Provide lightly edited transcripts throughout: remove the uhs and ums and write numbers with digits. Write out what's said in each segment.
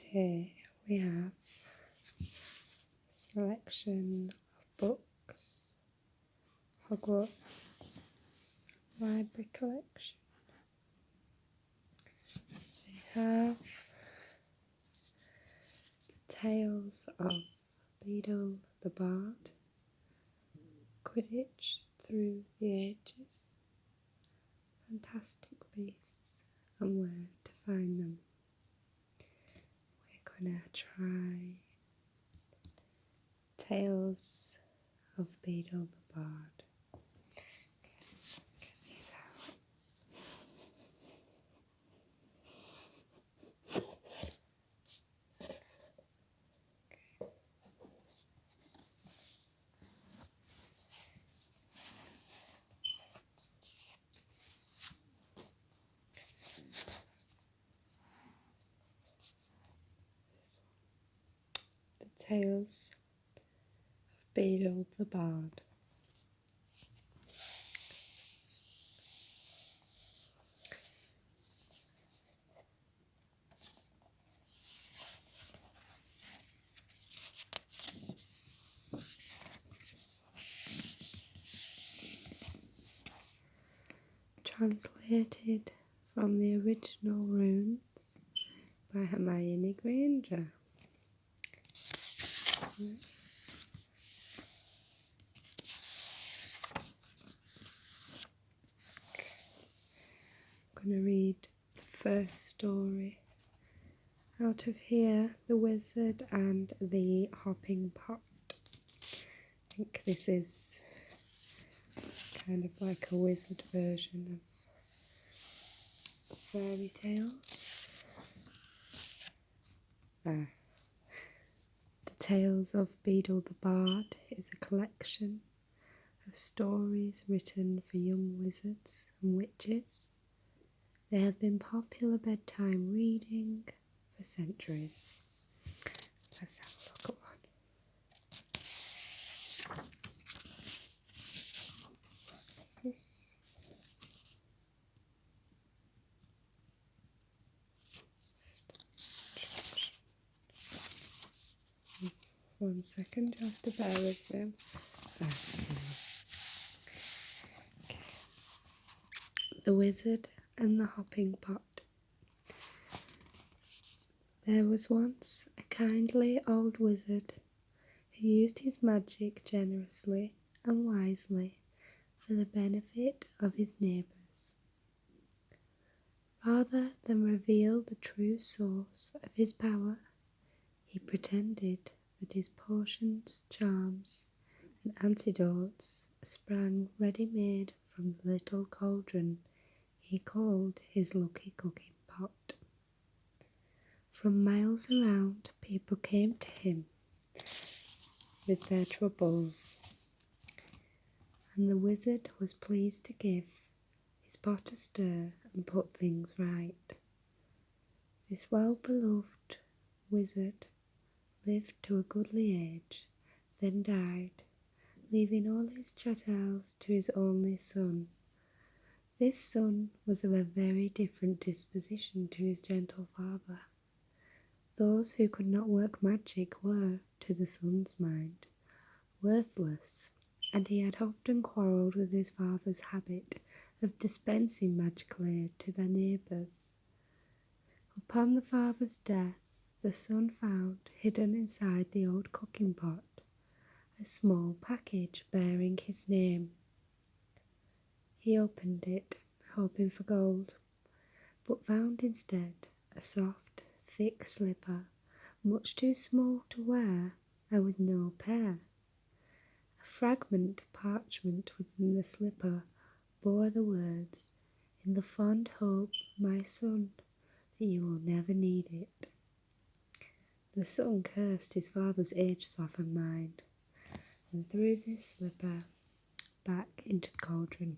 Okay, we have a selection of books, Hogwarts library collection. We have the Tales of Beedle the Bard, Quidditch Through the Ages, Fantastic Beasts and Where to Find Them. We're gonna try Tales of Beedle the Bard. Get these out. The Tales of Beedle the Bard. Translated from the original runes by Hermione Granger. I'm going to read the first story out of here, The Wizard and the Hopping Pot. I think this is kind of like a wizard version of fairy tales. The Tales of Beedle the Bard is a collection of stories written for young wizards and witches. They have been popular bedtime reading for centuries. Let's have a look at one. What's this? One second, you have to bear with me. Okay. The Wizard and the Hopping Pot. There was once a kindly old wizard who used his magic generously and wisely for the benefit of his neighbours. Rather than reveal the true source of his power, he pretended that his potions, charms, and antidotes sprang ready-made from the little cauldron he called his lucky cooking pot. From miles around, people came to him with their troubles, and the wizard was pleased to give his pot a stir and put things right. This well-beloved wizard lived to a goodly age, then died, leaving all his chattels to his only son. This son was of a very different disposition to his gentle father. Those who could not work magic were, to the son's mind, worthless, and he had often quarrelled with his father's habit of dispensing magical aid to their neighbours. Upon the father's death, the son found, hidden inside the old cooking pot, a small package bearing his name. He opened it, hoping for gold, but found instead a soft, thick slipper, much too small to wear and with no pair. A fragment of parchment within the slipper bore the words, "In the fond hope, my son, that you will never need it." The son cursed his father's age-softened mind and threw this slipper back into the cauldron,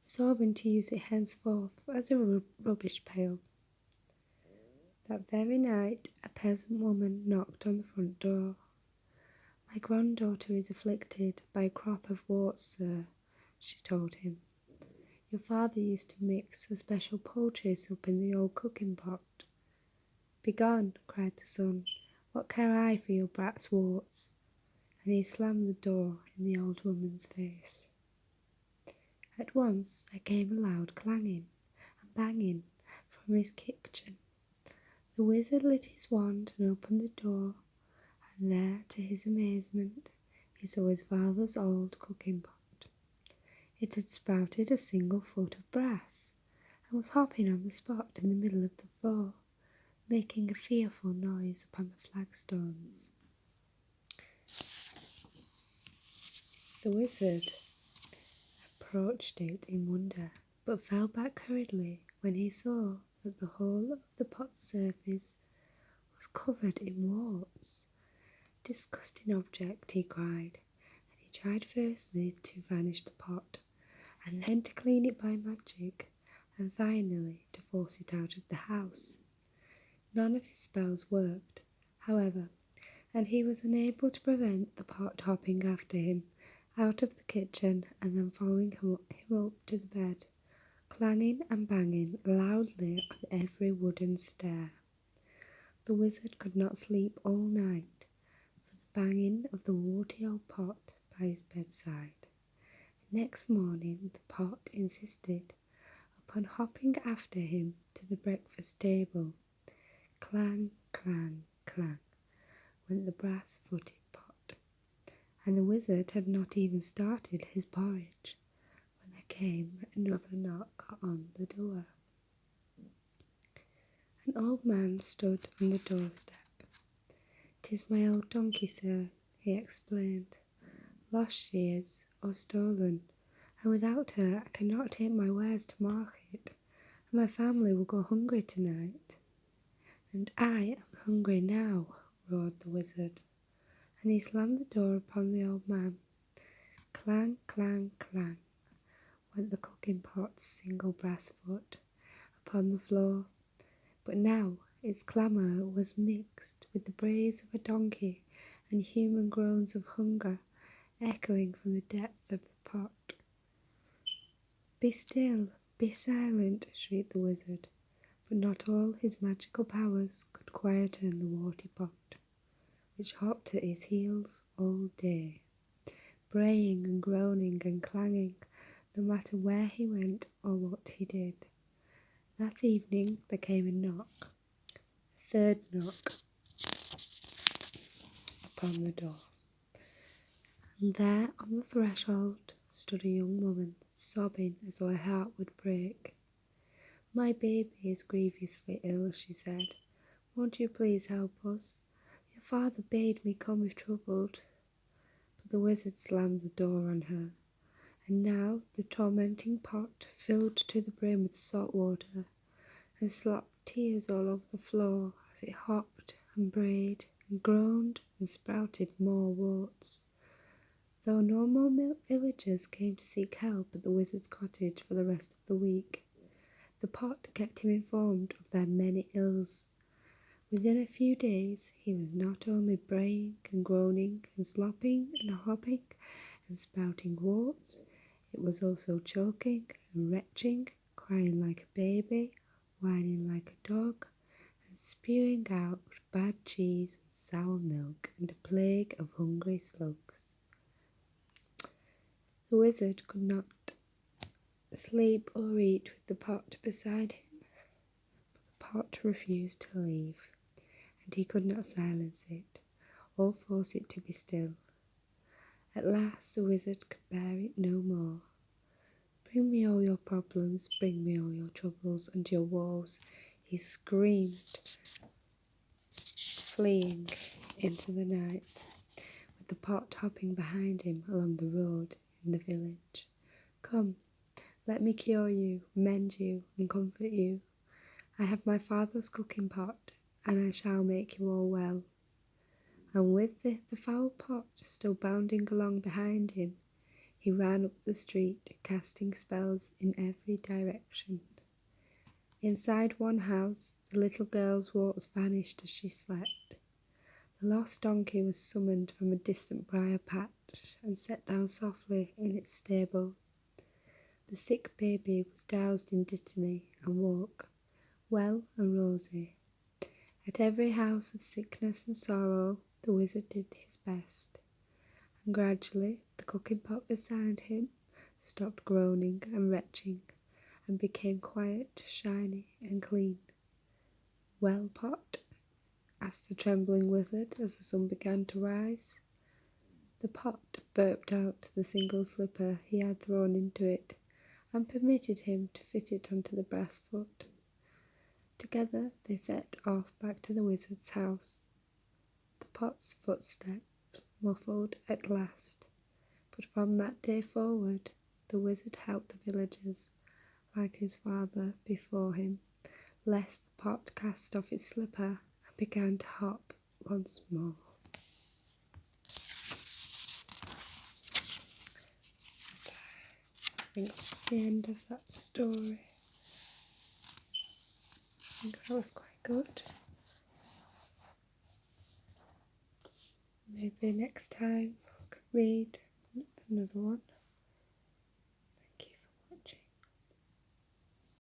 resolving to use it henceforth as a rubbish pail. That very night, a peasant woman knocked on the front door. "My granddaughter is afflicted by a crop of warts, sir," she told him. "Your father used to mix a special poultry soup in the old cooking pot." "Begone!" cried the son. "What care I for your brat's warts?" And he slammed the door in the old woman's face. At once there came a loud clanging and banging from his kitchen. The wizard lit his wand and opened the door, and there, to his amazement, he saw his father's old cooking pot. It had sprouted a single foot of brass, and was hopping on the spot in the middle of the floor, making a fearful noise upon the flagstones. The wizard approached it in wonder, but fell back hurriedly when he saw that the whole of the pot's surface was covered in warts. "Disgusting object," he cried, and he tried firstly to vanish the pot, and then to clean it by magic, and finally to force it out of the house. None of his spells worked, however, and he was unable to prevent the pot hopping after him out of the kitchen and then following him up to the bed, clanging and banging loudly on every wooden stair. The wizard could not sleep all night for the banging of the warty old pot by his bedside. Next morning the pot insisted upon hopping after him to the breakfast table. Clang, clang, clang went the brass-footed pot, and the wizard had not even started his porridge when there came another knock on the door. An old man stood on the doorstep. "'Tis my old donkey, sir," he explained. "Lost she is, or stolen, and without her I cannot take my wares to market, and my family will go hungry tonight." "And I am hungry now," roared the wizard, and he slammed the door upon the old man. Clang, clang, clang went the cooking pot's single brass foot upon the floor, but now its clamour was mixed with the brays of a donkey and human groans of hunger echoing from the depth of the pot. "Be still, be silent," shrieked the wizard, but not all his magical powers could quieten the warty pot, which hopped at his heels all day, braying and groaning and clanging, no matter where he went or what he did. That evening there came a knock, a third knock upon the door, and there on the threshold stood a young woman, sobbing as though her heart would break. "My baby is grievously ill," she said. "Won't you please help us? Your father bade me come if troubled." But the wizard slammed the door on her, and now the tormenting pot filled to the brim with salt water and slopped tears all over the floor as it hopped and brayed and groaned and sprouted more warts. Though no more villagers came to seek help at the wizard's cottage for the rest of the week, the pot kept him informed of their many ills. Within a few days he was not only braying and groaning and slopping and hopping and sprouting warts, it was also choking and retching, crying like a baby, whining like a dog, and spewing out bad cheese and sour milk and a plague of hungry slugs. The wizard could not sleep or eat with the pot beside him, but the pot refused to leave, and he could not silence it or force it to be still. At last the wizard could bear it no more. "Bring me all your problems, bring me all your troubles and your woes," he screamed, fleeing into the night, with the pot hopping behind him along the road in the village. "Come, let me cure you, mend you, and comfort you. I have my father's cooking pot, and I shall make you all well." And with the foul pot still bounding along behind him, he ran up the street, casting spells in every direction. Inside one house, the little girl's warts vanished as she slept. The lost donkey was summoned from a distant briar patch and set down softly in its stable. The sick baby was doused in dittany and woke, well and rosy, At every house of sickness and sorrow, the wizard did his best, and gradually the cooking pot beside him stopped groaning and retching, and became quiet, shiny, and clean. "Well, Pot?" asked the trembling wizard as the sun began to rise. The pot burped out the single slipper he had thrown into it, and permitted him to fit it onto the brass foot. Together they set off back to the wizard's house. The pot's footsteps muffled at last, but from that day forward the wizard helped the villagers, like his father before him, lest the pot cast off its slipper and began to hop once more. I think that's the end of that story. I think that was quite good. Maybe next time I could read another one.